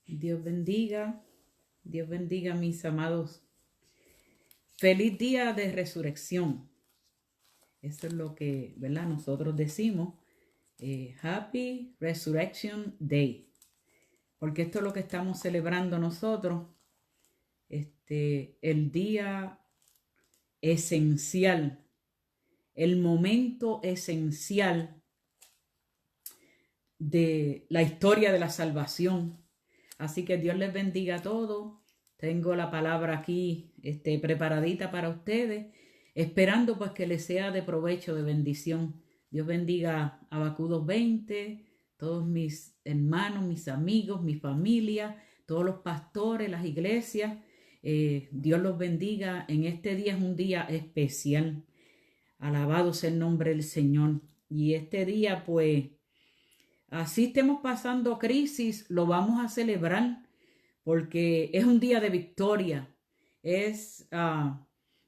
Dios bendiga mis amados. Feliz día de resurrección. Eso es lo que, ¿verdad? Nosotros decimos, Happy Resurrection Day, porque esto es lo que estamos celebrando nosotros, el día esencial, el momento esencial de la historia de la salvación. Así que Dios les bendiga a todos. Tengo la palabra aquí preparadita para ustedes, esperando pues que les sea de provecho, de bendición. Dios bendiga a Habacuc 2:20, todos mis hermanos, mis amigos, mi familia, todos los pastores, las iglesias. Dios los bendiga. En este día es un día especial. Alabado sea el nombre del Señor. Y este día pues, así estemos pasando crisis, lo vamos a celebrar porque es un día de victoria. Es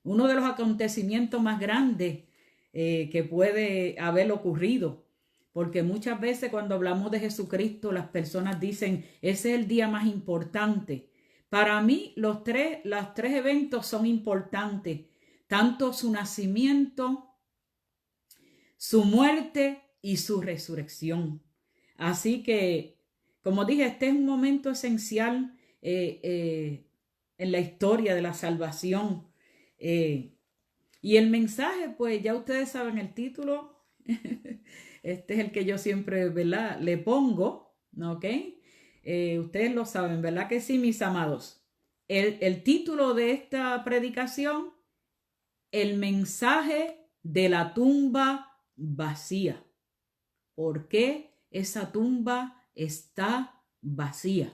uno de los acontecimientos más grandes que puede haber ocurrido. Porque muchas veces cuando hablamos de Jesucristo, las personas dicen, ese es el día más importante. Para mí, los tres eventos son importantes. Tanto su nacimiento, su muerte y su resurrección. Así que, como dije, este es un momento esencial en la historia de la salvación. Y el mensaje, pues ya ustedes saben el título. Este es el que yo siempre, ¿verdad?, le pongo, ¿ok? Ustedes lo saben, ¿verdad que sí, mis amados? El título de esta predicación, el mensaje de la tumba vacía. ¿Por qué esa tumba está vacía?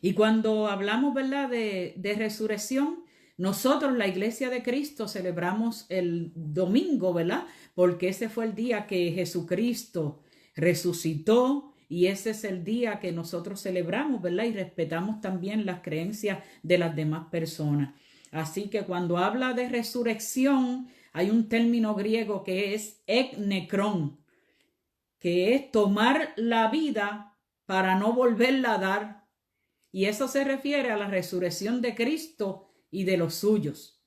Y cuando hablamos, ¿verdad?, de resurrección, nosotros, la Iglesia de Cristo, celebramos el domingo, ¿verdad? Porque ese fue el día que Jesucristo resucitó y ese es el día que nosotros celebramos, ¿verdad? Y respetamos también las creencias de las demás personas. Así que cuando habla de resurrección, hay un término griego que es eknekron, que es tomar la vida para no volverla a dar. Y eso se refiere a la resurrección de Cristo y de los suyos.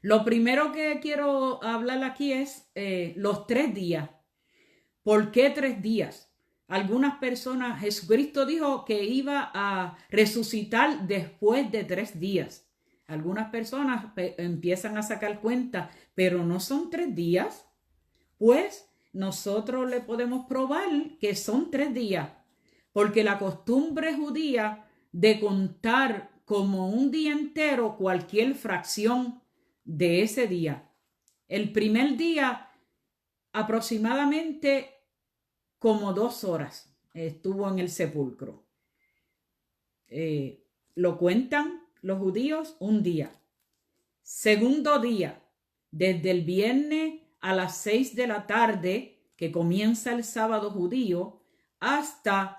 Lo primero que quiero hablar aquí es los 3 días. ¿Por qué 3 días? Algunas personas, Jesucristo dijo que iba a resucitar después de 3 días. Algunas personas empiezan a sacar cuenta, pero no son 3 días. Pues nosotros le podemos probar que son 3 días, porque la costumbre judía de contar como un día entero cualquier fracción de ese día. El primer día aproximadamente como 2 horas estuvo en el sepulcro. Lo cuentan los judíos un día. Segundo día, desde el viernes a las 6 de la tarde, que comienza el sábado judío, hasta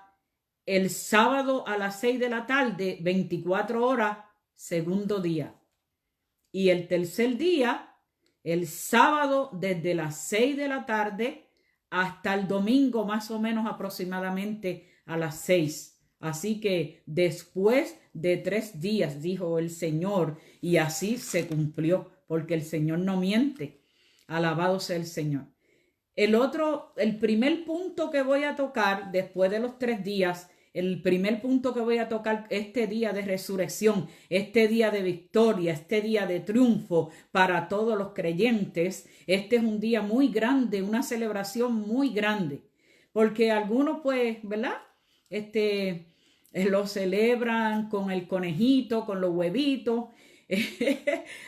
el sábado a las 6 de la tarde, 24 horas, segundo día. Y el tercer día, el sábado desde las 6 de la tarde hasta el domingo más o menos aproximadamente a las 6. Así que después de 3 días, dijo el Señor, y así se cumplió, porque el Señor no miente. Alabado sea el Señor. El primer punto que voy a tocar después de los 3 días, el primer punto que voy a tocar este día de resurrección, este día de victoria, este día de triunfo para todos los creyentes. Este es un día muy grande, una celebración muy grande, porque algunos pues, ¿verdad?, lo celebran con el conejito, con los huevitos.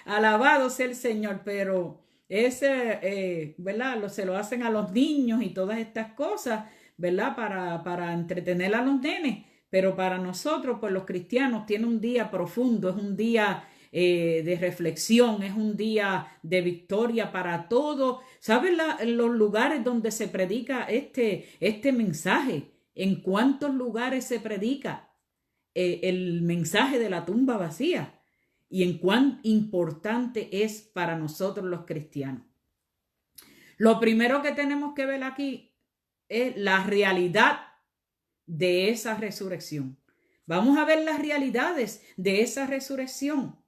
Alabado sea el Señor, pero ¿verdad?, se lo hacen a los niños y todas estas cosas, ¿verdad?, para entretener a los nenes. Pero para nosotros, pues los cristianos, tiene un día profundo, es un día de reflexión, es un día de victoria para todos. ¿Saben los lugares donde se predica este mensaje? ¿En cuántos lugares se predica el mensaje de la tumba vacía? Y en cuán importante es para nosotros los cristianos. Lo primero que tenemos que ver aquí es la realidad de esa resurrección. Vamos a ver las realidades de esa resurrección.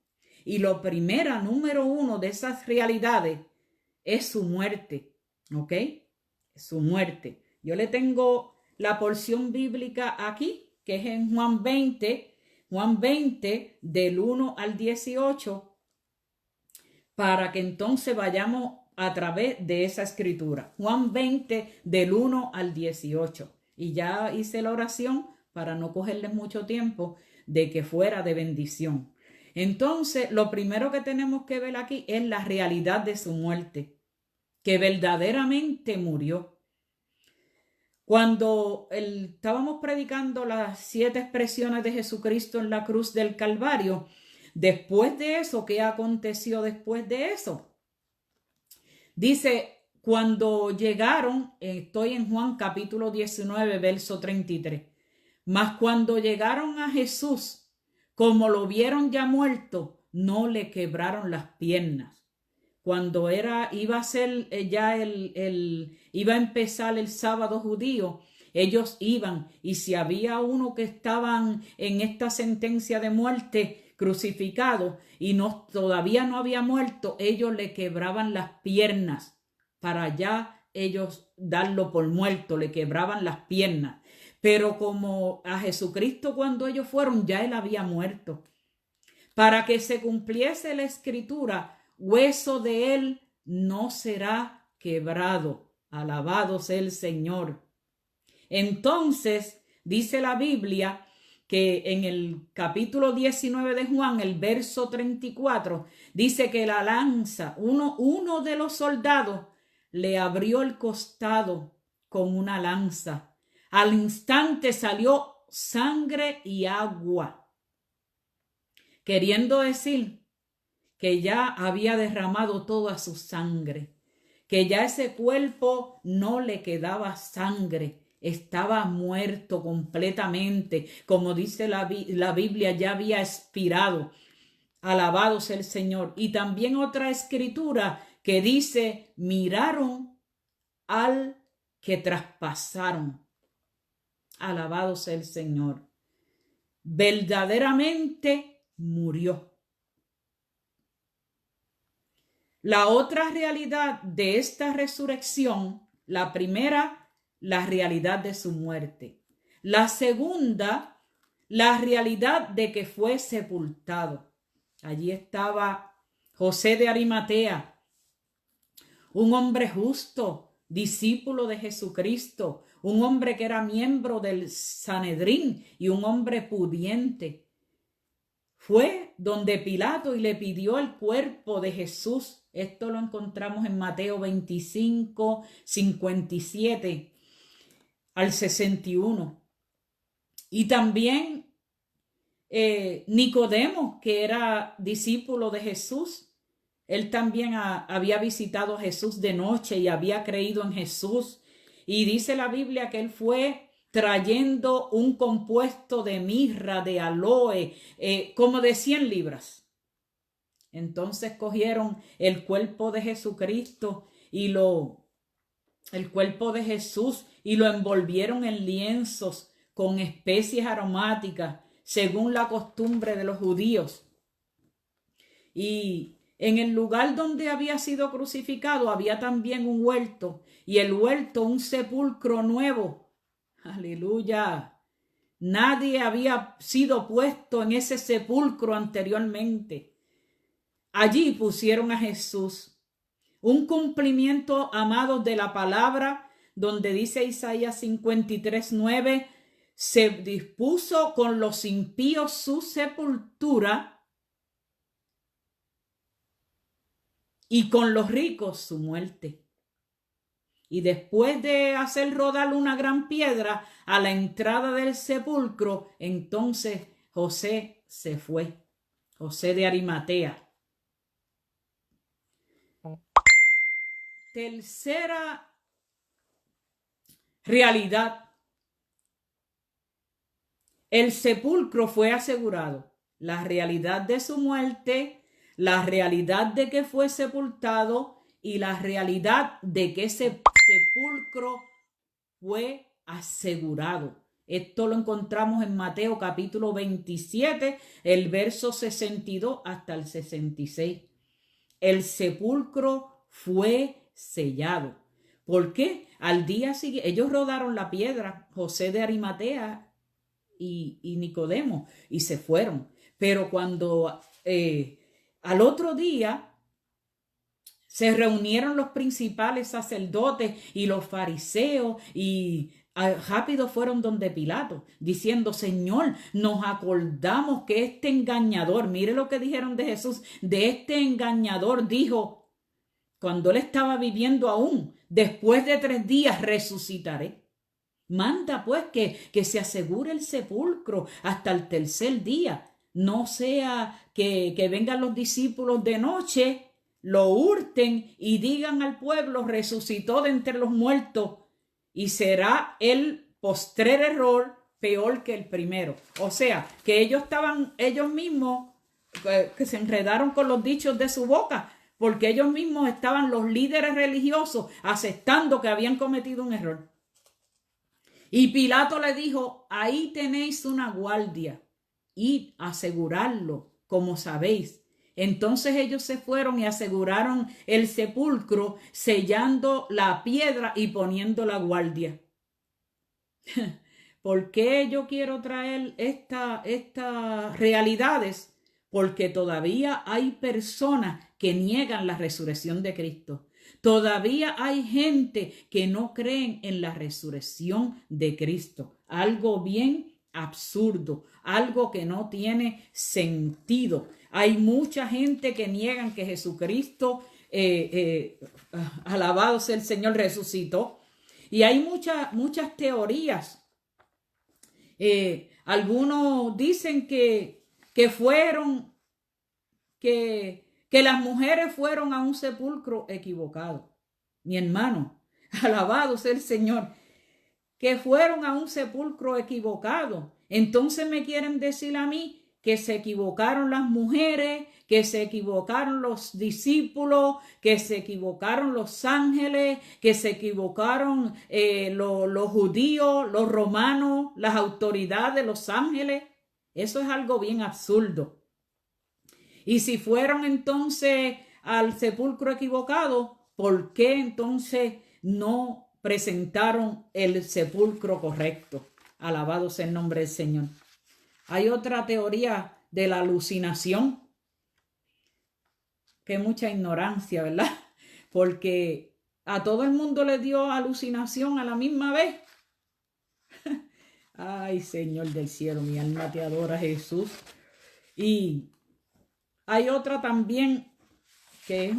Y lo primera, número uno de esas realidades es su muerte. ¿Ok? Su muerte. Yo le tengo la porción bíblica aquí, que es en Juan 20 del 1 al 18, para que entonces vayamos a través de esa escritura. Juan 20 del 1 al 18. Y ya hice la oración para no cogerles mucho tiempo de que fuera de bendición. Entonces, lo primero que tenemos que ver aquí es la realidad de su muerte, que verdaderamente murió. Cuando estábamos predicando las 7 expresiones de Jesucristo en la cruz del Calvario, después de eso, ¿qué aconteció después de eso? Dice, cuando llegaron, estoy en Juan capítulo 19, verso 33, mas cuando llegaron a Jesús, como lo vieron ya muerto, no le quebraron las piernas. Cuando iba a ser iba a empezar el sábado judío, ellos iban, y si había uno que estaban en esta sentencia de muerte crucificado y todavía no había muerto, ellos le quebraban las piernas para ya ellos darlo por muerto, le quebraban las piernas. Pero como a Jesucristo cuando ellos fueron, ya él había muerto. Para que se cumpliese la escritura, hueso de él no será quebrado. Alabado sea el Señor. Entonces, dice la Biblia que en el capítulo 19 de Juan, el verso 34, dice que la lanza, uno de los soldados, le abrió el costado con una lanza. Al instante salió sangre y agua, queriendo decir que ya había derramado toda su sangre, que ya ese cuerpo no le quedaba sangre, estaba muerto completamente, como dice la Biblia, ya había expirado. Alabado sea el Señor. Y también otra escritura que dice, miraron al que traspasaron. Alabado sea el Señor. Verdaderamente murió. La otra realidad de esta resurrección, la primera, la realidad de su muerte. La segunda, la realidad de que fue sepultado. Allí estaba José de Arimatea, un hombre justo, discípulo de Jesucristo, un hombre que era miembro del Sanedrín y un hombre pudiente. Fue donde Pilato y le pidió el cuerpo de Jesús. Esto lo encontramos en Mateo 25, 57 al 61. Y también Nicodemo, que era discípulo de Jesús, él también había visitado a Jesús de noche y había creído en Jesús. Y dice la Biblia que él fue trayendo un compuesto de mirra, de aloe, como de 100 libras. Entonces cogieron el cuerpo de Jesucristo y el cuerpo de Jesús y lo envolvieron en lienzos con especies aromáticas, según la costumbre de los judíos. Y en el lugar donde había sido crucificado había también un huerto, y el huerto un sepulcro nuevo. Aleluya. Nadie había sido puesto en ese sepulcro anteriormente. Allí pusieron a Jesús. Un cumplimiento, amados, de la palabra, donde dice Isaías 53:9, se dispuso con los impíos su sepultura y con los ricos su muerte. Y después de hacer rodar una gran piedra a la entrada del sepulcro, entonces José se fue, José de Arimatea. Tercera realidad. El sepulcro fue asegurado. La realidad de su muerte, la realidad de que fue sepultado y la realidad de que ese sepulcro fue asegurado. Esto lo encontramos en Mateo capítulo 27, el verso 62 hasta el 66. El sepulcro fue sellado. ¿Por qué? Al día siguiente, ellos rodaron la piedra, José de Arimatea y Nicodemo, y se fueron. Pero cuando al otro día se reunieron los principales sacerdotes y los fariseos y rápido fueron donde Pilato, diciendo: Señor, nos acordamos que este engañador, mire lo que dijeron de Jesús, de este engañador dijo, cuando él estaba viviendo aún, después de 3 días resucitaré. Manda pues que se asegure el sepulcro hasta el 3er día. No sea que vengan los discípulos de noche, lo hurten y digan al pueblo: resucitó de entre los muertos, y será el postrer error peor que el primero. O sea, que ellos mismos, que se enredaron con los dichos de su boca, porque ellos mismos estaban, los líderes religiosos, aceptando que habían cometido un error. Y Pilato le dijo: ahí tenéis una guardia, id a asegurarlo, como sabéis. Entonces ellos se fueron y aseguraron el sepulcro, sellando la piedra y poniendo la guardia. ¿Por qué yo quiero traer estas realidades? Porque todavía hay personas que niegan la resurrección de Cristo. Todavía hay gente que no creen en la resurrección de Cristo. Algo bien absurdo, algo que no tiene sentido. Hay mucha gente que niegan que Jesucristo, alabado sea el Señor, resucitó. Y hay muchas teorías. Algunos dicen que las mujeres fueron a un sepulcro equivocado. Mi hermano, alabado sea el Señor, que fueron a un sepulcro equivocado. Entonces me quieren decir a mí que se equivocaron las mujeres, que se equivocaron los discípulos, que se equivocaron los ángeles, que se equivocaron los judíos, los romanos, las autoridades, los ángeles. Eso es algo bien absurdo. Y si fueron entonces al sepulcro equivocado, ¿por qué entonces no presentaron el sepulcro correcto? Alabado sea el nombre del Señor. Hay otra teoría de la alucinación, que mucha ignorancia, ¿verdad? Porque a todo el mundo le dio alucinación a la misma vez. Ay, Señor del cielo, mi alma te adora, Jesús. Y hay otra también que es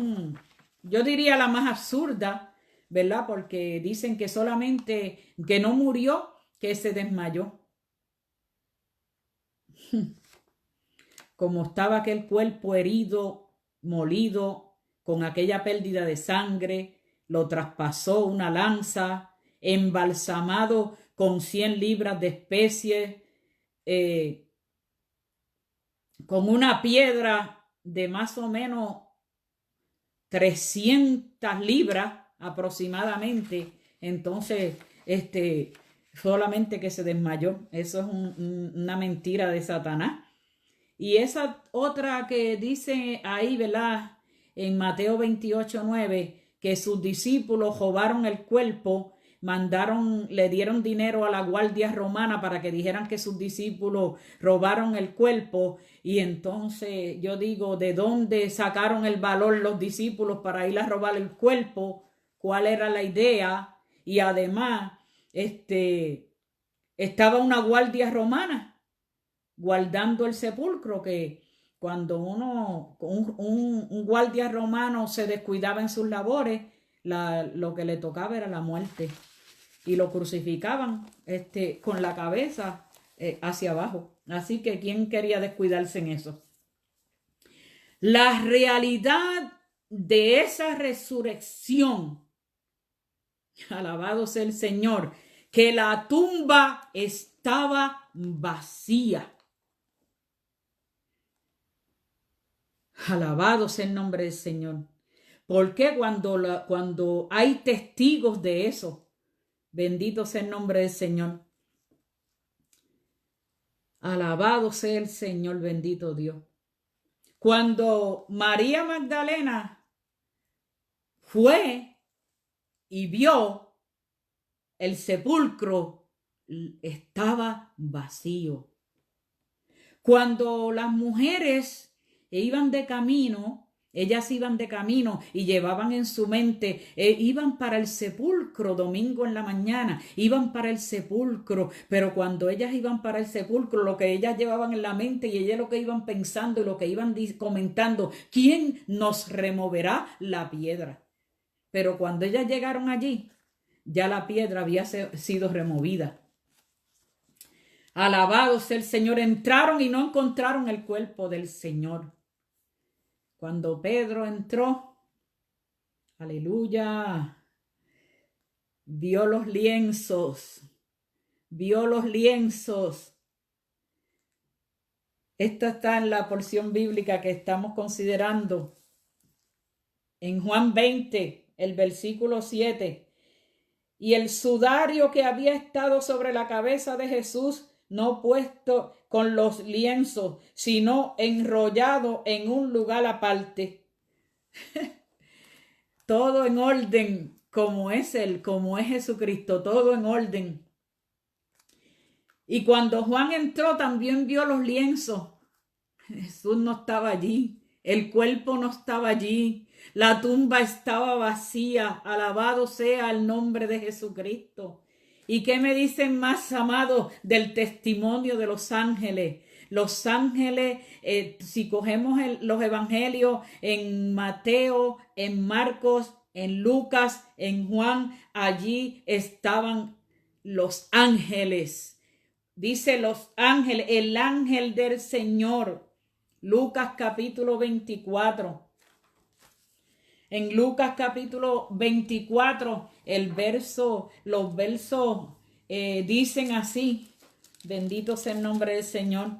yo diría la más absurda, ¿verdad? Porque dicen que solamente, que no murió, que se desmayó. Como estaba aquel cuerpo herido, molido, con aquella pérdida de sangre, lo traspasó una lanza, embalsamado con 100 libras de especies, con una piedra de más o menos 300 libras aproximadamente. Entonces, solamente que se desmayó. Eso es una mentira de Satanás. Y esa otra que dice ahí, ¿verdad? En Mateo 28:9, que sus discípulos robaron el cuerpo, le dieron dinero a la guardia romana para que dijeran que sus discípulos robaron el cuerpo. Y entonces yo digo, ¿de dónde sacaron el valor los discípulos para ir a robar el cuerpo? ¿Cuál era la idea? Y además, estaba una guardia romana guardando el sepulcro, que cuando un guardia romano se descuidaba en sus labores, lo que le tocaba era la muerte, y lo crucificaban con la cabeza hacia abajo. Así que ¿quién quería descuidarse en eso? La realidad de esa resurrección, alabado sea el Señor, que la tumba estaba vacía. Alabado sea el nombre del Señor. Porque cuando hay testigos de eso, bendito sea el nombre del Señor, Alabado sea el Señor, bendito Dios. Cuando María Magdalena fue y vio el sepulcro, estaba vacío. Cuando las mujeres iban de camino, ellas iban de camino y llevaban en su mente, iban para el sepulcro domingo en la mañana, iban para el sepulcro, pero cuando ellas iban para el sepulcro, lo que ellas llevaban en la mente y ellas lo que iban pensando y lo que iban comentando, ¿quién nos removerá la piedra? Pero cuando ellas llegaron allí, ya la piedra había sido removida. Alabado sea el Señor. Entraron y no encontraron el cuerpo del Señor. Cuando Pedro entró, aleluya, vio los lienzos, vio los lienzos. Esto está en la porción bíblica que estamos considerando. En Juan 20, el versículo 7. Y el sudario que había estado sobre la cabeza de Jesús, no puesto con los lienzos, sino enrollado en un lugar aparte. Todo en orden, como es Él, como es Jesucristo, todo en orden. Y cuando Juan entró, también vio los lienzos. Jesús no estaba allí, el cuerpo no estaba allí, la tumba estaba vacía. Alabado sea el nombre de Jesucristo. ¿Y qué me dicen más, amados, del testimonio de los ángeles? Los ángeles, si cogemos los evangelios en Mateo, en Marcos, en Lucas, en Juan, allí estaban los ángeles. Dice los ángeles, el ángel del Señor. Lucas capítulo 24. En Lucas capítulo 24, los versos dicen así, bendito sea el nombre del Señor.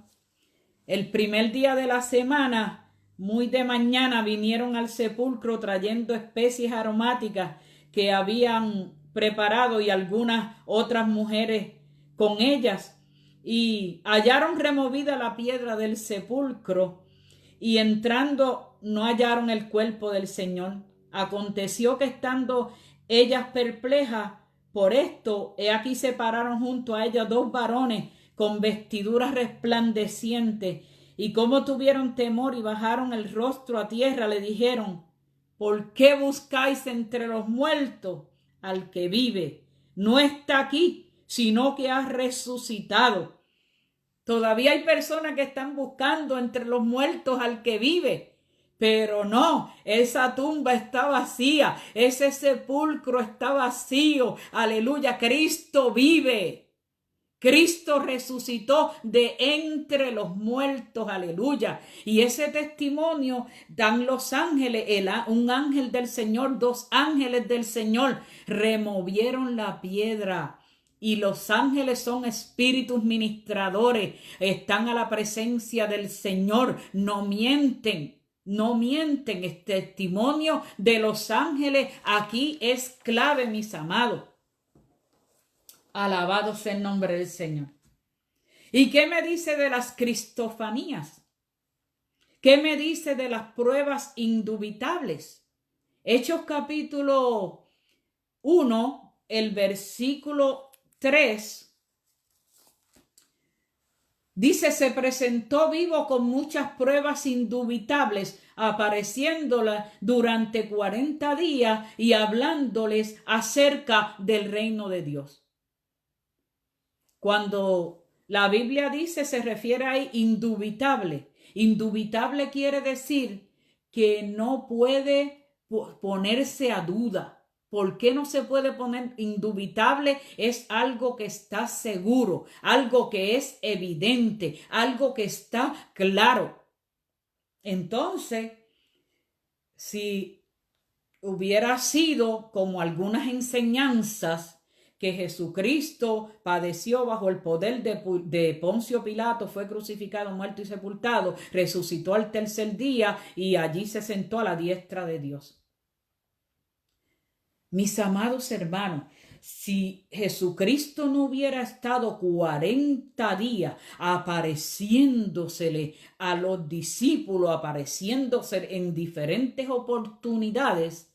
El primer día de la semana, muy de mañana, vinieron al sepulcro trayendo especies aromáticas que habían preparado y algunas otras mujeres con ellas. Y hallaron removida la piedra del sepulcro y entrando no hallaron el cuerpo del Señor. Aconteció que estando ellas perplejas por esto, he aquí se pararon junto a ellas dos varones con vestiduras resplandecientes, y como tuvieron temor y bajaron el rostro a tierra, le dijeron: ¿por qué buscáis entre los muertos al que vive? No está aquí, sino que ha resucitado. Todavía hay personas que están buscando entre los muertos al que vive, pero no, esa tumba está vacía, ese sepulcro está vacío. Aleluya, Cristo vive. Cristo resucitó de entre los muertos, aleluya. Y ese testimonio dan los ángeles, un ángel del Señor, dos ángeles del Señor, removieron la piedra. Y los ángeles son espíritus ministradores, están a la presencia del Señor, no mienten. No mienten, el testimonio de los ángeles aquí es clave, mis amados. Alabado sea el nombre del Señor. ¿Y qué me dice de las cristofanías? ¿Qué me dice de las pruebas indubitables? Hechos capítulo 1, el versículo 3. Dice: se presentó vivo con muchas pruebas indubitables, apareciéndoles durante 40 días y hablándoles acerca del reino de Dios. Cuando la Biblia dice, se refiere a indubitable. Indubitable quiere decir que no puede ponerse a duda. ¿Por qué no se puede poner indubitable? Es algo que está seguro, algo que es evidente, algo que está claro. Entonces, si hubiera sido como algunas enseñanzas que Jesucristo padeció bajo el poder de Poncio Pilato, fue crucificado, muerto y sepultado, resucitó al tercer día y allí se sentó a la diestra de Dios. Mis amados hermanos, si Jesucristo no hubiera estado 40 días apareciéndosele a los discípulos, apareciéndose en diferentes oportunidades,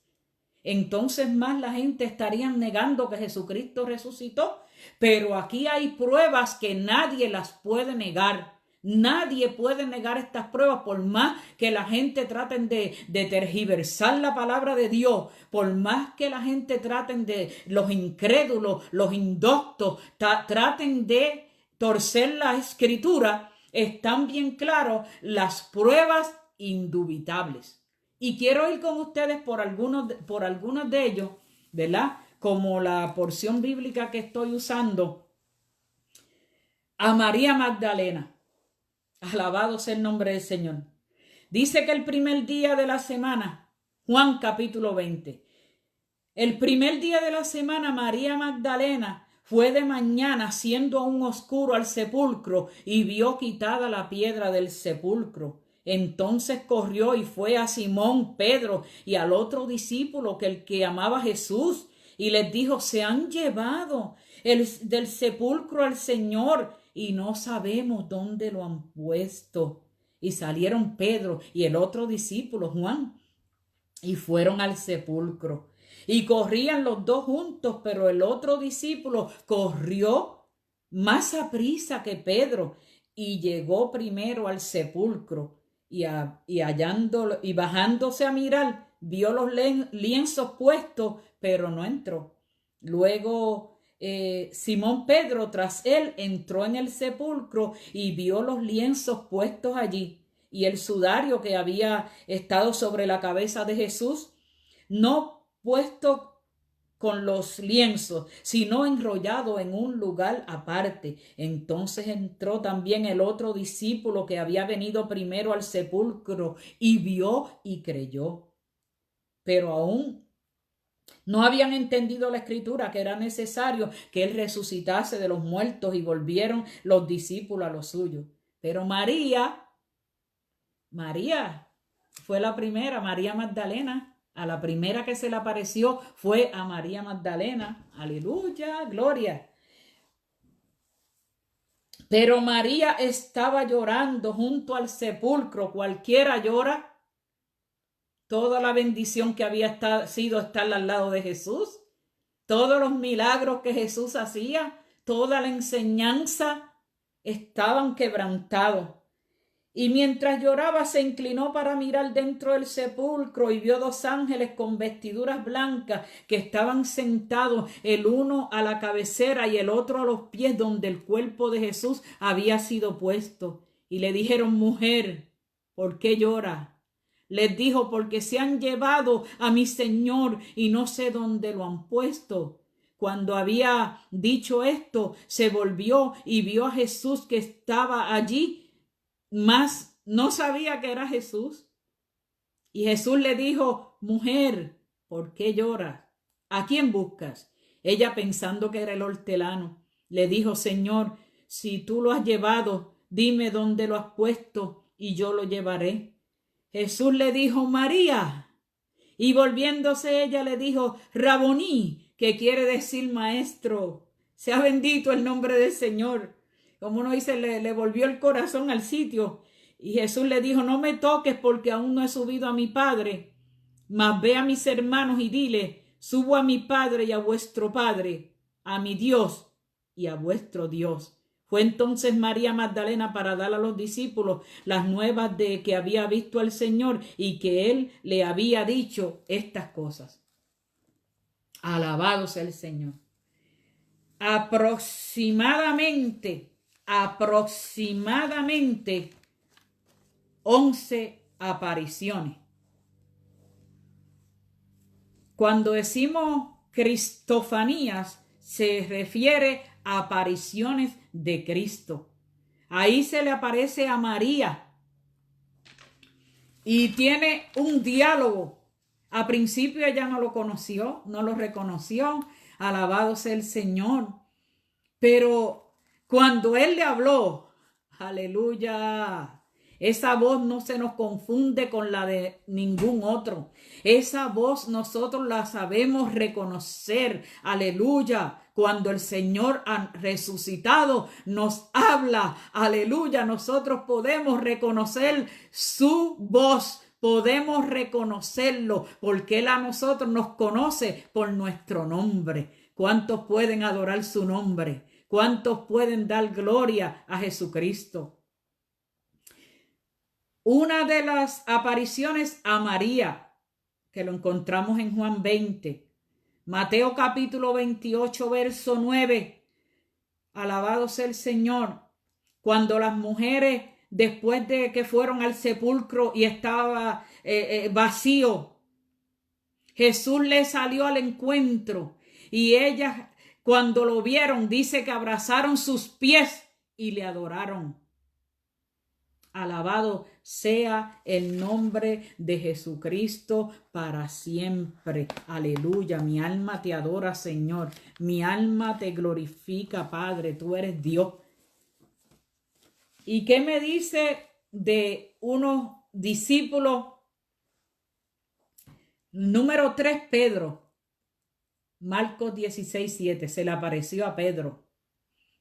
entonces más la gente estaría negando que Jesucristo resucitó. Pero aquí hay pruebas que nadie las puede negar. Nadie puede negar estas pruebas, por más que la gente traten de tergiversar la palabra de Dios, por más que la gente traten de, los incrédulos, los indoctos, traten de torcer la escritura, están bien claros las pruebas indubitables. Y quiero ir con ustedes por algunos de ellos, ¿verdad? Como la porción bíblica que estoy usando, a María Magdalena. Alabado sea el nombre del Señor. Dice que el primer día de la semana, Juan capítulo 20, el primer día de la semana María Magdalena fue de mañana, siendo aún oscuro, al sepulcro y vio quitada la piedra del sepulcro. Entonces corrió y fue a Simón, Pedro y al otro discípulo el que amaba a Jesús, y les dijo: se han llevado del sepulcro al Señor y no sabemos dónde lo han puesto. Y salieron Pedro y el otro discípulo, Juan, y fueron al sepulcro. Y corrían los dos juntos, pero el otro discípulo corrió más aprisa que Pedro y llegó primero al sepulcro, y bajándose a mirar, vio los lienzos puestos, pero no entró. Luego Simón Pedro tras él entró en el sepulcro y vio los lienzos puestos allí y el sudario que había estado sobre la cabeza de Jesús, no puesto con los lienzos, sino enrollado en un lugar aparte. Entonces entró también el otro discípulo que había venido primero al sepulcro y vio y creyó. Pero aún no habían entendido la escritura, que era necesario que él resucitase de los muertos, y volvieron los discípulos a lo suyo. Pero María fue la primera, María Magdalena. A la primera que se le apareció fue a María Magdalena. Aleluya, gloria. Pero María estaba llorando junto al sepulcro. Cualquiera llora. Toda la bendición que había sido estar al lado de Jesús. Todos los milagros que Jesús hacía. Toda la enseñanza estaban quebrantados. Y mientras lloraba se inclinó para mirar dentro del sepulcro y vio dos ángeles con vestiduras blancas que estaban sentados, el uno a la cabecera y el otro a los pies donde el cuerpo de Jesús había sido puesto. Y le dijeron: mujer, ¿por qué llora? Les dijo: porque se han llevado a mi Señor y no sé dónde lo han puesto. Cuando había dicho esto, se volvió y vio a Jesús que estaba allí, mas no sabía que era Jesús. Y Jesús le dijo: mujer, ¿por qué lloras? ¿A quién buscas? Ella, pensando que era el hortelano, le dijo: Señor, si tú lo has llevado, dime dónde lo has puesto y yo lo llevaré. Jesús le dijo: María. Y volviéndose ella le dijo: Raboní, que quiere decir maestro. Sea bendito el nombre del Señor. Como uno dice, le volvió el corazón al sitio. Y Jesús le dijo: no me toques, porque aún no he subido a mi Padre. Mas ve a mis hermanos y dile: subo a mi Padre y a vuestro Padre, a mi Dios y a vuestro Dios. Fue entonces María Magdalena para dar a los discípulos las nuevas de que había visto al Señor y que él le había dicho estas cosas. Alabado sea el Señor. Aproximadamente 11 apariciones. Cuando decimos cristofanías, se refiere a apariciones de Cristo. Ahí se le aparece a María y tiene un diálogo. A principio ella no lo conoció, no lo reconoció. Alabado sea el Señor. Pero cuando él le habló, aleluya, Esa voz no se nos confunde con la de ningún otro. Esa voz nosotros la sabemos reconocer. Aleluya. Cuando el Señor ha resucitado nos habla. Aleluya. Nosotros podemos reconocer su voz. Podemos reconocerlo porque Él a nosotros nos conoce por nuestro nombre. ¿Cuántos pueden adorar su nombre? ¿Cuántos pueden dar gloria a Jesucristo? Una de las apariciones a María, que lo encontramos en Juan 20, Mateo capítulo 28, verso 9, alabado sea el Señor, cuando las mujeres, después de que fueron al sepulcro y estaba vacío, Jesús les salió al encuentro y ellas, cuando lo vieron, dice que abrazaron sus pies y le adoraron. Alabado sea el nombre de Jesucristo para siempre. Aleluya. Mi alma te adora, Señor. Mi alma te glorifica, Padre. Tú eres Dios. ¿Y qué me dice de unos discípulos? Número 3, Pedro. Marcos 16, 7. Se le apareció a Pedro.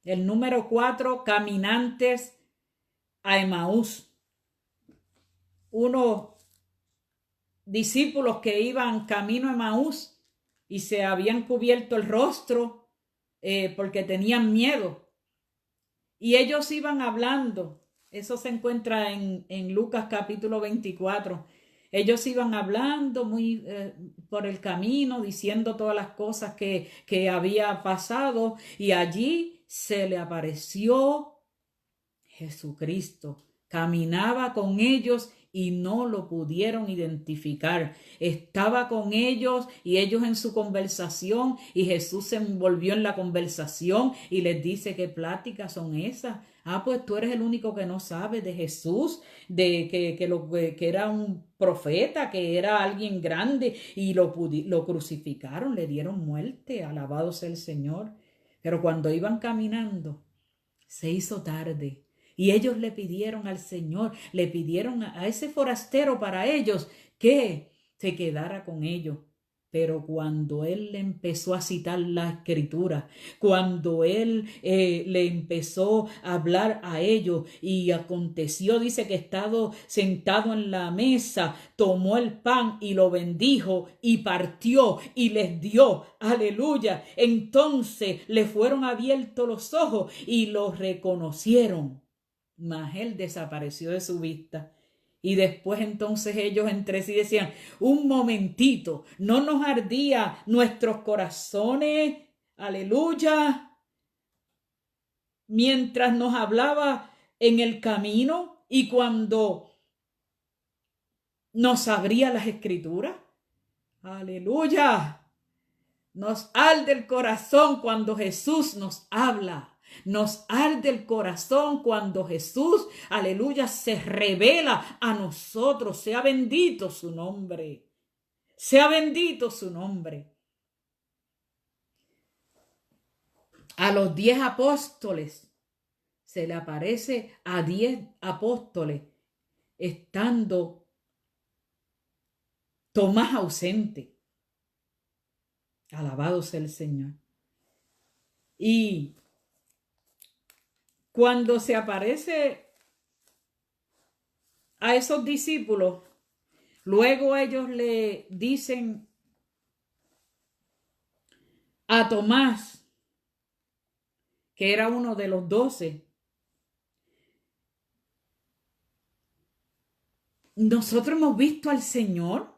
El número 4, caminantes a Emaús, unos discípulos que iban camino a Emaús y se habían cubierto el rostro porque tenían miedo y ellos iban hablando. Eso se encuentra en Lucas capítulo 24. Ellos iban hablando muy por el camino, diciendo todas las cosas que había pasado y allí se le apareció Jesucristo. Caminaba con ellos y no lo pudieron identificar. Estaba con ellos y ellos en su conversación y Jesús se envolvió en la conversación y les dice: ¿qué pláticas son esas? Ah, pues tú eres el único que no sabe de Jesús, de que era un profeta, que era alguien grande y lo crucificaron, le dieron muerte. Alabado sea el Señor. Pero cuando iban caminando, se hizo tarde. Y ellos le pidieron al Señor, le pidieron a ese forastero para ellos que se quedara con ellos. Pero cuando él le empezó a citar la escritura, cuando él le empezó a hablar a ellos y aconteció, dice que estado sentado en la mesa, tomó el pan y lo bendijo y partió y les dio. Aleluya. Entonces le fueron abiertos los ojos y los reconocieron. Mas él desapareció de su vista. Y después entonces ellos entre sí decían: un momentito, ¿no nos ardía nuestros corazones? Aleluya. Mientras nos hablaba en el camino y cuando nos abría las escrituras. Aleluya. Nos arde el corazón cuando Jesús nos habla. Nos arde el corazón cuando Jesús, aleluya, se revela a nosotros. Sea bendito su nombre. Sea bendito su nombre. A los 10 apóstoles se le aparece a 10 apóstoles estando Tomás ausente. Alabado sea el Señor. Y cuando se aparece a esos discípulos, luego ellos le dicen a Tomás, que era uno de los 12, nosotros hemos visto al Señor.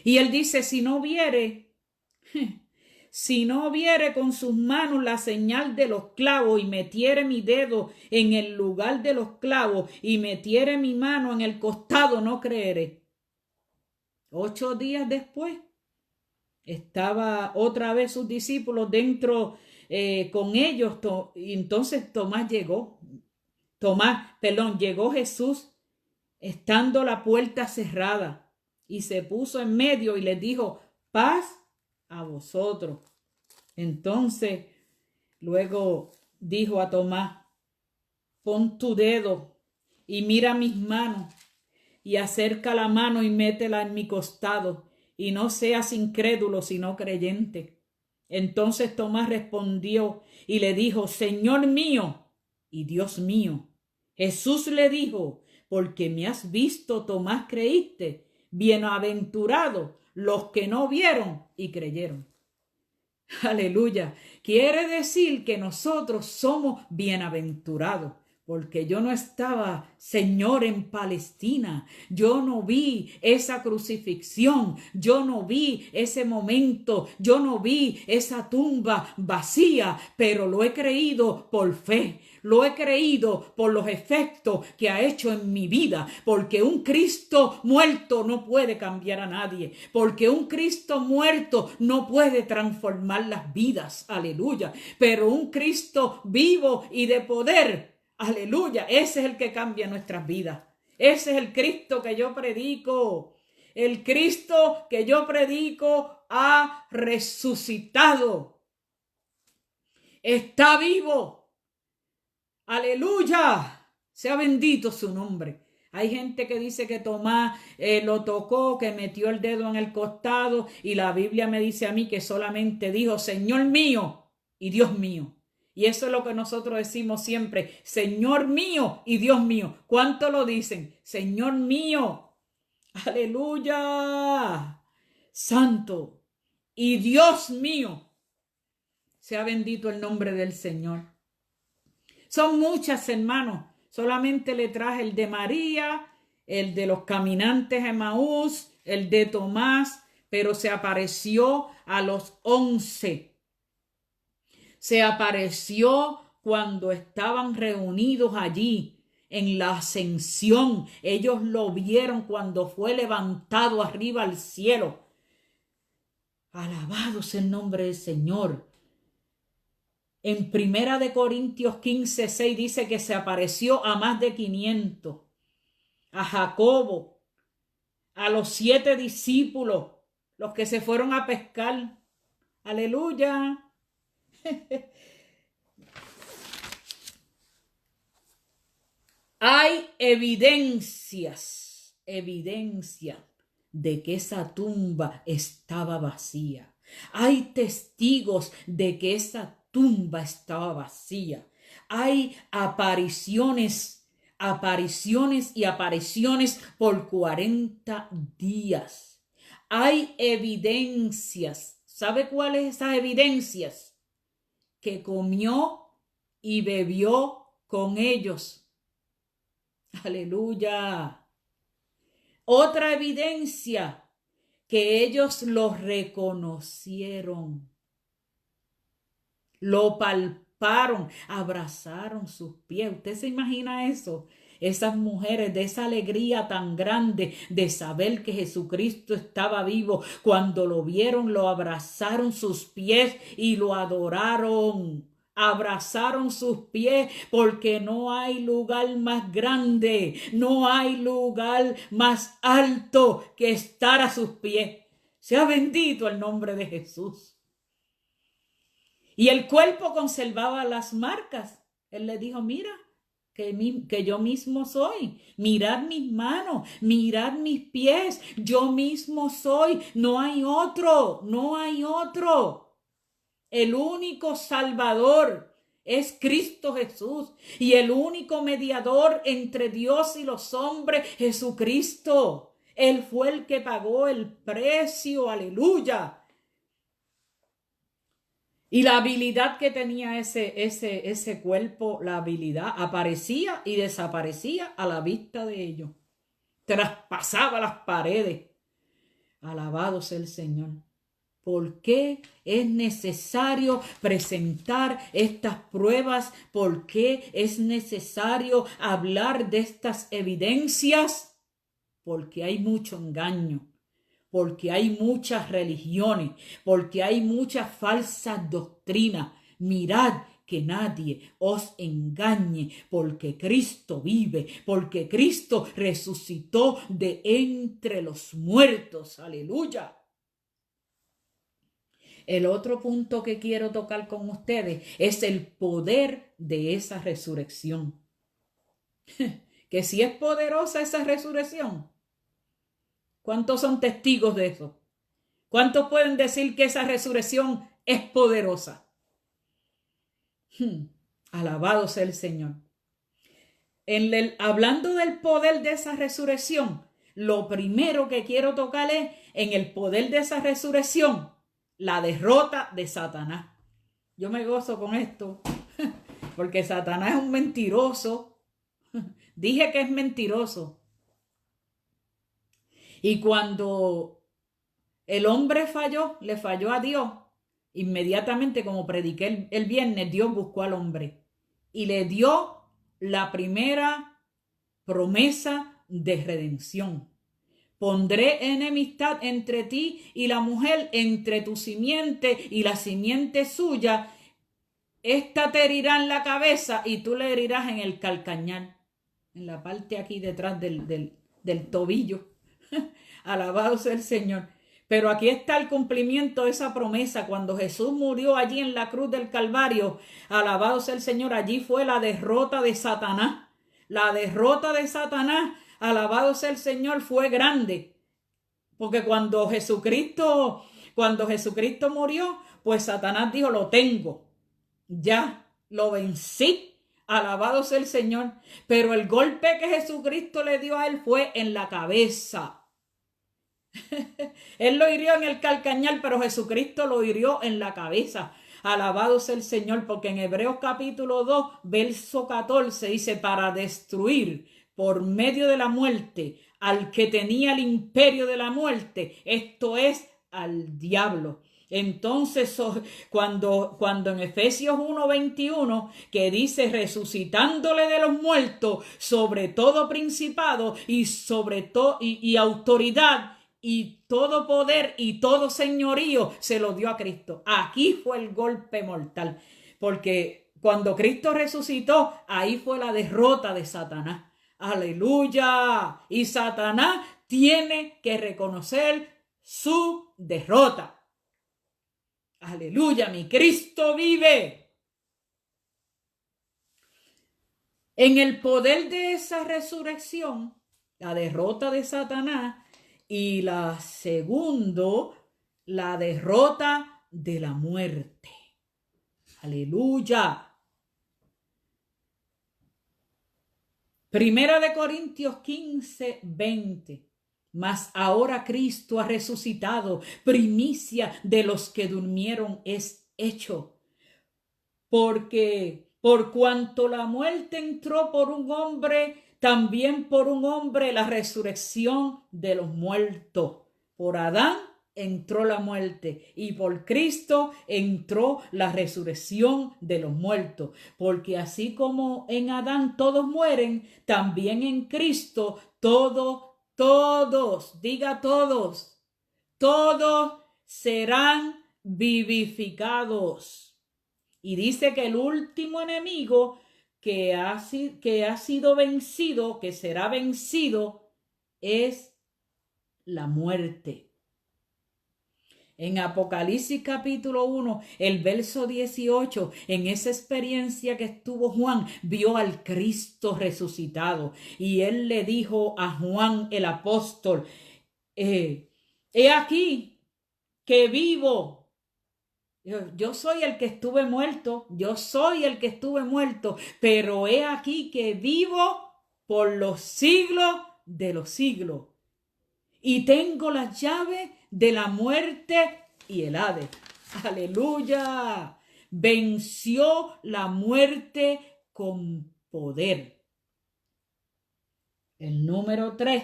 Y él dice: si no viere con sus manos la señal de los clavos y metiere mi dedo en el lugar de los clavos y metiere mi mano en el costado, no creeré. 8 días después estaba otra vez sus discípulos dentro con ellos y entonces llegó Jesús estando la puerta cerrada. Y se puso en medio y les dijo: paz a vosotros. Entonces, luego dijo a Tomás: pon tu dedo y mira mis manos y acerca la mano y métela en mi costado y no seas incrédulo sino creyente. Entonces Tomás respondió y le dijo, Señor mío y Dios mío. Jesús le dijo, porque me has visto, Tomás, creíste. Bienaventurados los que no vieron y creyeron. Aleluya. Quiere decir que nosotros somos bienaventurados. Porque yo no estaba, Señor, en Palestina. Yo no vi esa crucifixión. Yo no vi ese momento. Yo no vi esa tumba vacía. Pero lo he creído por fe. Lo he creído por los efectos que ha hecho en mi vida. Porque un Cristo muerto no puede cambiar a nadie. Porque un Cristo muerto no puede transformar las vidas. Aleluya. Pero un Cristo vivo y de poder. Aleluya, ese es el que cambia nuestras vidas. Ese es el Cristo que yo predico. El Cristo que yo predico ha resucitado. Está vivo. Aleluya. Sea bendito su nombre. Hay gente que dice que Tomás lo tocó, que metió el dedo en el costado y la Biblia me dice a mí que solamente dijo, Señor mío y Dios mío. Y eso es lo que nosotros decimos siempre, Señor mío y Dios mío. ¿Cuánto lo dicen? Señor mío. Aleluya. Santo. Y Dios mío. Sea bendito el nombre del Señor. Son muchas, hermanos. Solamente le traje el de María, el de los caminantes de Emaús, el de Tomás, pero se apareció a los 11. Se apareció cuando estaban reunidos allí en la ascensión. Ellos lo vieron cuando fue levantado arriba al cielo. Alabado sea el nombre del Señor. En 1 Corintios 15:6 dice que se apareció a más de 500. A Jacobo, a los 7 discípulos, los que se fueron a pescar. Aleluya. Hay evidencia de que esa tumba estaba vacía. Hay testigos de que esa tumba estaba vacía. Hay apariciones y apariciones por 40 días. Hay evidencias. ¿Sabe cuáles esas evidencias? Que comió y bebió con ellos. Aleluya. Otra evidencia, que ellos lo reconocieron, lo palparon, abrazaron sus pies. ¿Usted se imagina eso? Esas mujeres, de esa alegría tan grande de saber que Jesucristo estaba vivo, cuando lo vieron, lo abrazaron sus pies y lo adoraron. Abrazaron sus pies, porque no hay lugar más grande, no hay lugar más alto que estar a sus pies. Sea bendito el nombre de Jesús. Y el cuerpo conservaba las marcas. Él le dijo, mira, que yo mismo soy. Mirad mis manos, mirad mis pies. Yo mismo soy. No hay otro, no hay otro. El único Salvador es Cristo Jesús. Y el único mediador entre Dios y los hombres, Jesucristo. Él fue el que pagó el precio. Aleluya. Y la habilidad que tenía ese cuerpo, la habilidad aparecía y desaparecía a la vista de ellos. Traspasaba las paredes. Alabado sea el Señor. ¿Por qué es necesario presentar estas pruebas? ¿Por qué es necesario hablar de estas evidencias? Porque hay mucho engaño. Porque hay muchas religiones, porque hay muchas falsas doctrinas. Mirad que nadie os engañe, porque Cristo vive, porque Cristo resucitó de entre los muertos. Aleluya. El otro punto que quiero tocar con ustedes es el poder de esa resurrección. Que si es poderosa esa resurrección, ¿cuántos son testigos de eso? ¿Cuántos pueden decir que esa resurrección es poderosa? Alabado sea el Señor. Hablando del poder de esa resurrección, lo primero que quiero tocar es en el poder de esa resurrección, la derrota de Satanás. Yo me gozo con esto, porque Satanás es un mentiroso. Dije que es mentiroso. Y cuando el hombre falló, le falló a Dios, inmediatamente, como prediqué el viernes, Dios buscó al hombre y le dio la primera promesa de redención. Pondré enemistad entre ti y la mujer, entre tu simiente y la simiente suya. Esta te herirá en la cabeza y tú le herirás en el calcañar, en la parte aquí detrás del tobillo. Alabado sea el Señor. Pero aquí está el cumplimiento de esa promesa. Cuando Jesús murió allí en la cruz del Calvario, alabado sea el Señor, allí fue la derrota de Satanás. La derrota de Satanás, alabado sea el Señor, fue grande. Porque cuando Jesucristo murió, pues Satanás dijo, lo tengo. Ya, lo vencí. Alabado sea el Señor. Pero el golpe que Jesucristo le dio a él fue en la cabeza. Él lo hirió en el calcañar, pero Jesucristo lo hirió en la cabeza. Alabado sea el Señor, porque en Hebreos capítulo 2, verso 14 dice, para destruir por medio de la muerte al que tenía el imperio de la muerte, esto es, al diablo. Entonces, cuando en Efesios 1:21, que dice resucitándole de los muertos sobre todo principado y sobre todo y autoridad y todo poder y todo señorío, se lo dio a Cristo. Aquí fue el golpe mortal, porque cuando Cristo resucitó, ahí fue la derrota de Satanás. Aleluya. Y Satanás tiene que reconocer su derrota. Aleluya, mi Cristo vive. En el poder de esa resurrección, la derrota de Satanás, y la segundo, la derrota de la muerte. Aleluya. Primera de Corintios 15:20. Mas ahora Cristo ha resucitado, primicia de los que durmieron es hecho. Porque por cuanto la muerte entró por un hombre, también por un hombre la resurrección de los muertos. Por Adán entró la muerte y por Cristo entró la resurrección de los muertos. Porque así como en Adán todos mueren, también en Cristo todos, diga todos serán vivificados. Y dice que el último enemigo que ha sido vencido, que será vencido, es la muerte. En Apocalipsis capítulo 1, el verso 18, en esa experiencia que estuvo Juan, vio al Cristo resucitado. Y él le dijo a Juan el apóstol, he aquí que vivo. Yo soy el que estuve muerto, pero he aquí que vivo por los siglos de los siglos. Y tengo las llaves de la muerte y el Hades. Aleluya. Venció la muerte con poder. El número 3.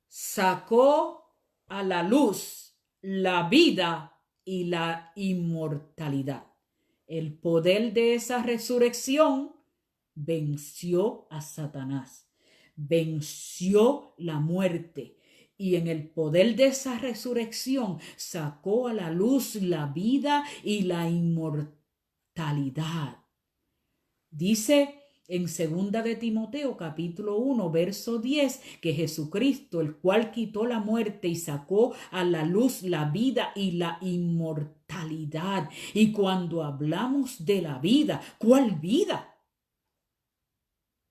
Sacó a la luz la vida y la inmortalidad. El poder de esa resurrección venció a Satanás, venció la muerte, y en el poder de esa resurrección sacó a la luz la vida y la inmortalidad. Dice en 2 de Timoteo capítulo 1 verso 10 que Jesucristo, el cual quitó la muerte y sacó a la luz la vida y la inmortalidad. Y cuando hablamos de la vida, ¿cuál vida?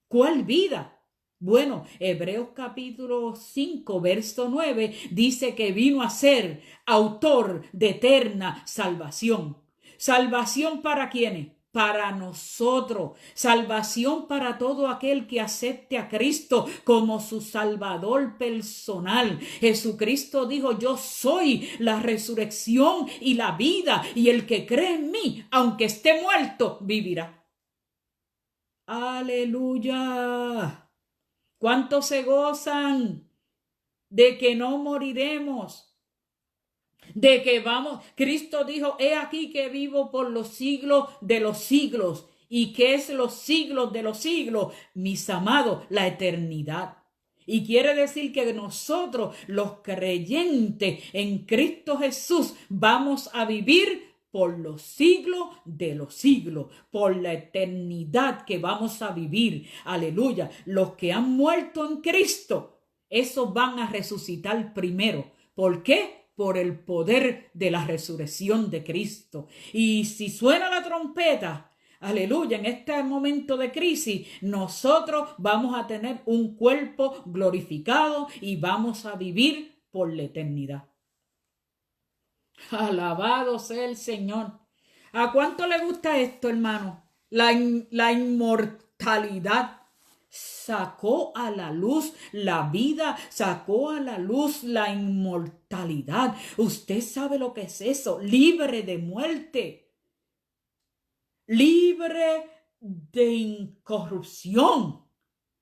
¿Cuál vida? Bueno, Hebreos capítulo 5, verso 9 dice que vino a ser autor de eterna salvación. ¿Salvación para quiénes? Para nosotros. Salvación para todo aquel que acepte a Cristo como su Salvador personal. Jesucristo dijo: yo soy la resurrección y la vida, y el que cree en mí, aunque esté muerto, vivirá. Aleluya. ¿Cuántos se gozan de que no moriremos? De que vamos, Cristo dijo: he aquí que vivo por los siglos de los siglos. ¿Y qué es los siglos de los siglos? Mis amados, la eternidad. Y quiere decir que nosotros, los creyentes en Cristo Jesús, vamos a vivir por los siglos de los siglos, por la eternidad que vamos a vivir. Aleluya. Los que han muerto en Cristo, esos van a resucitar primero. ¿Por qué? Por el poder de la resurrección de Cristo. Y si suena la trompeta, aleluya, en este momento de crisis, nosotros vamos a tener un cuerpo glorificado y vamos a vivir por la eternidad. Alabado sea el Señor. ¿A cuánto le gusta esto, hermano? La inmortalidad. Sacó a la luz la vida, sacó a la luz la inmortalidad. Usted sabe lo que es eso, libre de muerte, libre de incorrupción.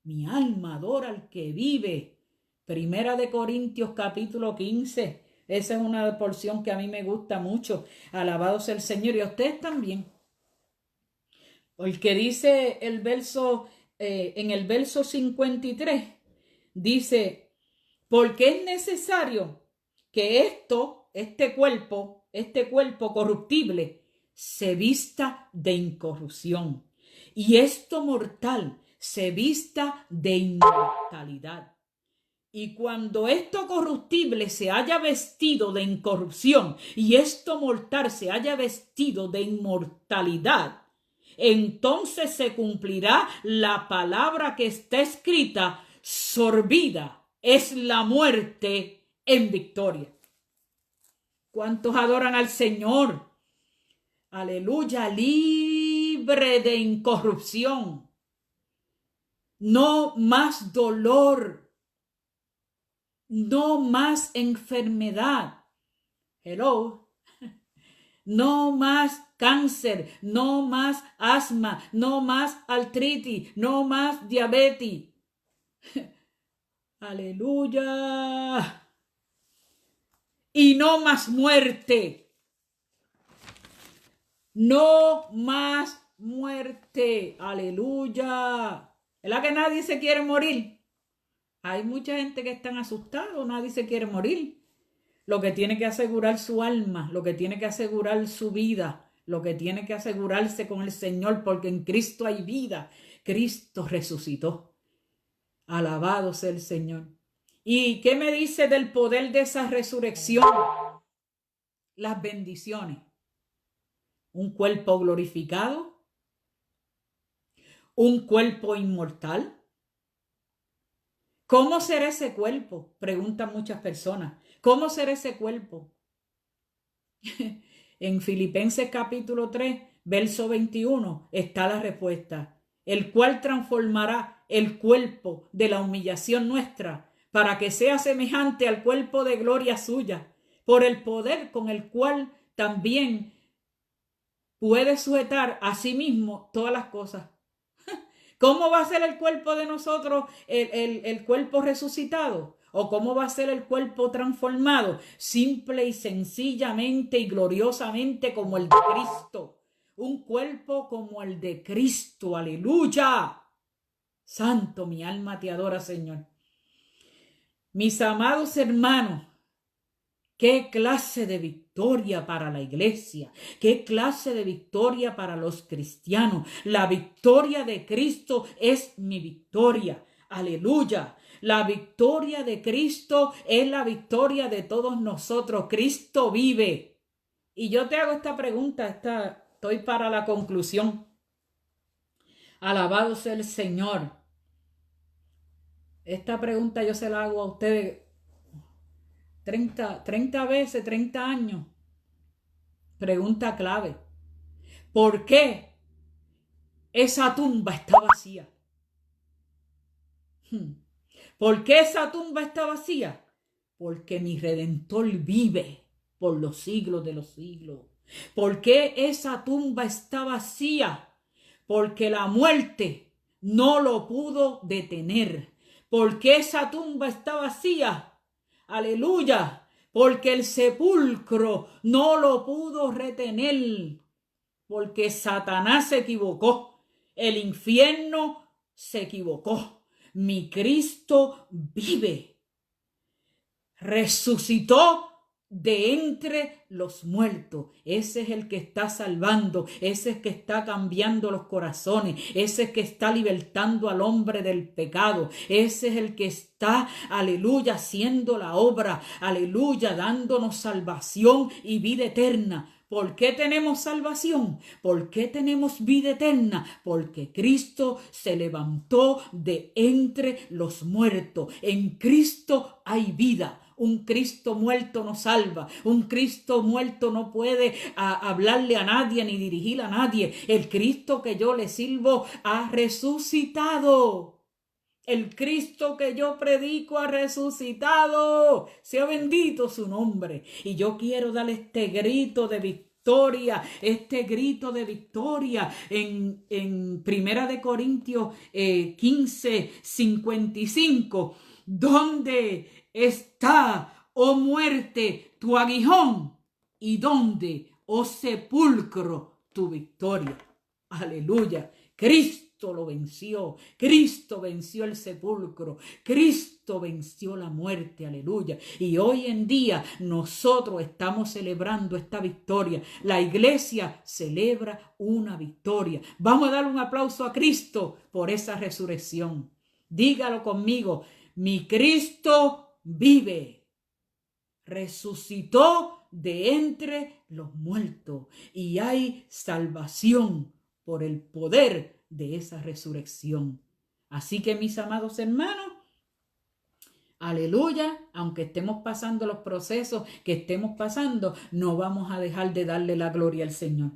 Mi alma adora al que vive. Primera de Corintios capítulo 15. Esa es una porción que a mí me gusta mucho. Alabado sea el Señor, y a ustedes también. Porque dice el verso, en el verso 53, dice: porque es necesario que este cuerpo corruptible, se vista de incorrupción, y esto mortal se vista de inmortalidad. Y cuando esto corruptible se haya vestido de incorrupción y esto mortal se haya vestido de inmortalidad, entonces se cumplirá la palabra que está escrita: sorbida es la muerte en victoria. ¿Cuántos adoran al Señor? Aleluya, libre de incorrupción. No más dolor. No más enfermedad. Hello. No más cáncer, no más asma, no más artritis, no más diabetes. Aleluya. Y no más muerte. No más muerte. Aleluya. ¿Verdad que nadie se quiere morir? Hay mucha gente que están asustados, nadie se quiere morir. Lo que tiene que asegurar su alma, lo que tiene que asegurar su vida, lo que tiene que asegurarse con el Señor, porque en Cristo hay vida. Cristo resucitó. Alabado sea el Señor. ¿Y qué me dice del poder de esa resurrección? Las bendiciones. Un cuerpo glorificado, un cuerpo inmortal. ¿Cómo será ese cuerpo? Preguntan muchas personas. ¿Cómo será ese cuerpo? En Filipenses capítulo 3, verso 21, está la respuesta. El cual transformará el cuerpo de la humillación nuestra para que sea semejante al cuerpo de gloria suya, por el poder con el cual también puede sujetar a sí mismo todas las cosas. ¿Cómo va a ser el cuerpo de nosotros, el cuerpo resucitado? ¿O cómo va a ser el cuerpo transformado? Simple y sencillamente y gloriosamente como el de Cristo. Un cuerpo como el de Cristo. ¡Aleluya! Santo, mi alma te adora, Señor. Mis amados hermanos, qué clase de victoria para la iglesia, qué clase de victoria para los cristianos. La victoria de Cristo es mi victoria. Aleluya. La victoria de Cristo es la victoria de todos nosotros. Cristo vive. Y yo te hago esta pregunta, estoy para la conclusión. Alabado sea el Señor. esta pregunta yo se la hago a ustedes 30 veces, 30 años. Pregunta clave. ¿Por qué esa tumba está vacía? ¿Por qué esa tumba está vacía? Porque mi Redentor vive por los siglos de los siglos. ¿Por qué esa tumba está vacía? Porque la muerte no lo pudo detener. ¿Por qué esa tumba está vacía? Aleluya. Porque el sepulcro no lo pudo retener. Porque Satanás se equivocó. El infierno se equivocó. Mi Cristo vive. Resucitó de entre los muertos. Ese es el que está salvando, ese es que está cambiando los corazones, ese es que está libertando al hombre del pecado, ese es el que está, aleluya, haciendo la obra, aleluya, dándonos salvación y vida eterna. ¿Por qué tenemos salvación? ¿Por qué tenemos vida eterna? Porque Cristo se levantó de entre los muertos. En Cristo hay vida. Un Cristo muerto no salva. Un Cristo muerto no puede hablarle a nadie ni dirigir a nadie. El Cristo que yo le sirvo ha resucitado. El Cristo que yo predico ha resucitado. Sea bendito su nombre. Y yo quiero darle este grito de victoria, en Primera de Corintios 15:55, ¿dónde está, oh muerte, tu aguijón? ¿Y dónde, oh sepulcro, tu victoria? Aleluya. Cristo lo venció. Cristo venció el sepulcro. Cristo venció la muerte. Aleluya. Y hoy en día nosotros estamos celebrando esta victoria. La iglesia celebra una victoria. Vamos a dar un aplauso a Cristo por esa resurrección. Dígalo conmigo. Mi Cristo vive. Resucitó de entre los muertos. Y hay salvación por el poder de esa resurrección. Así que, mis amados hermanos, aleluya, aunque estemos pasando los procesos que estemos pasando, no vamos a dejar de darle la gloria al Señor.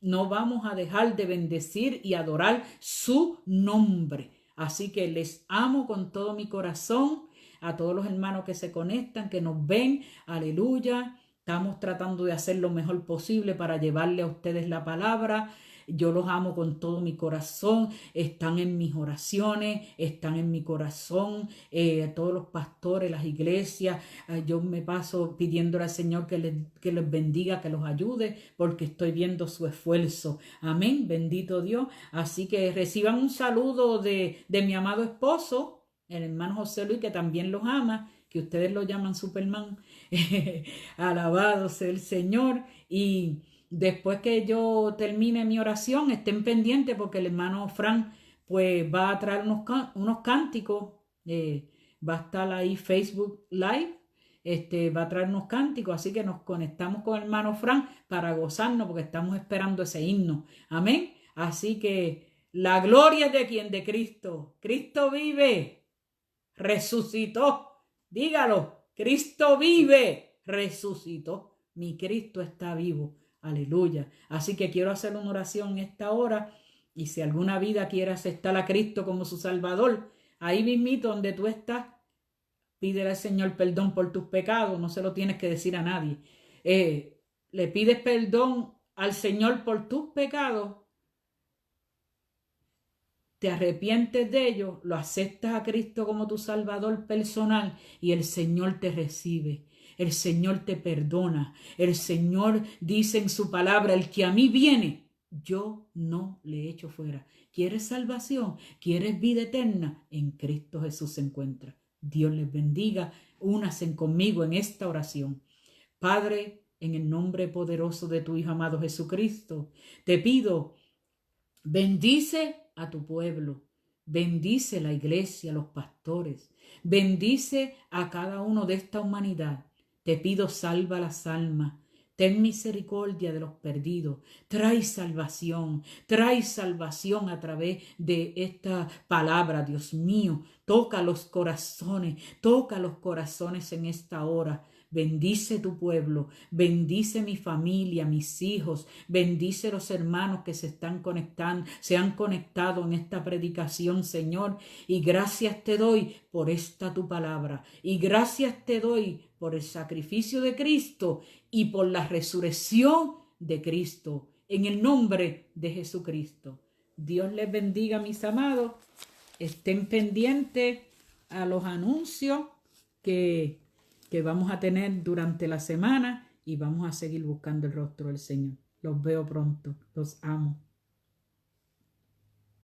No vamos a dejar de bendecir y adorar su nombre. Así que les amo con todo mi corazón, a todos los hermanos que se conectan, que nos ven, aleluya. Estamos tratando de hacer lo mejor posible para llevarle a ustedes la palabra. Yo los amo con todo mi corazón, están en mis oraciones, están en mi corazón, todos los pastores, las iglesias, yo me paso pidiéndole al Señor que les bendiga, que los ayude, porque estoy viendo su esfuerzo. Amén, bendito Dios. Así que reciban un saludo de mi amado esposo, el hermano José Luis, que también los ama, que ustedes lo llaman Superman. Alabado sea el Señor. Y después que yo termine mi oración, estén pendientes porque el hermano Fran pues va a traer unos cánticos, va a estar ahí Facebook Live, va a traer unos cánticos, así que nos conectamos con el hermano Fran para gozarnos porque estamos esperando ese himno. Amén. Así que la gloria es de quien, de Cristo. Cristo vive, resucitó. Dígalo, Cristo vive, resucitó. Mi Cristo está vivo. Aleluya. Así que quiero hacer una oración en esta hora. Y si alguna vida quiere aceptar a Cristo como su Salvador, ahí mismito donde tú estás, pídele al Señor perdón por tus pecados. No se lo tienes que decir a nadie. Le pides perdón al Señor por tus pecados. Te arrepientes de ellos, lo aceptas a Cristo como tu Salvador personal y el Señor te recibe. El Señor te perdona. El Señor dice en su palabra, el que a mí viene, yo no le echo fuera. ¿Quieres salvación? ¿Quieres vida eterna? En Cristo Jesús se encuentra. Dios les bendiga. Únanse conmigo en esta oración. Padre, en el nombre poderoso de tu Hijo amado Jesucristo, te pido, bendice a tu pueblo. Bendice la iglesia, los pastores. Bendice a cada uno de esta humanidad. Te pido, salva las almas. Ten misericordia de los perdidos. Trae salvación a través de esta palabra, Dios mío. Toca los corazones en esta hora. Bendice tu pueblo, bendice mi familia, mis hijos, bendice los hermanos que se han conectado en esta predicación, Señor. Y gracias te doy por esta tu palabra. Y gracias te doy por el sacrificio de Cristo y por la resurrección de Cristo. En el nombre de Jesucristo. Dios les bendiga, mis amados. Estén pendientes a los anuncios que vamos a tener durante la semana y vamos a seguir buscando el rostro del Señor. Los veo pronto. Los amo.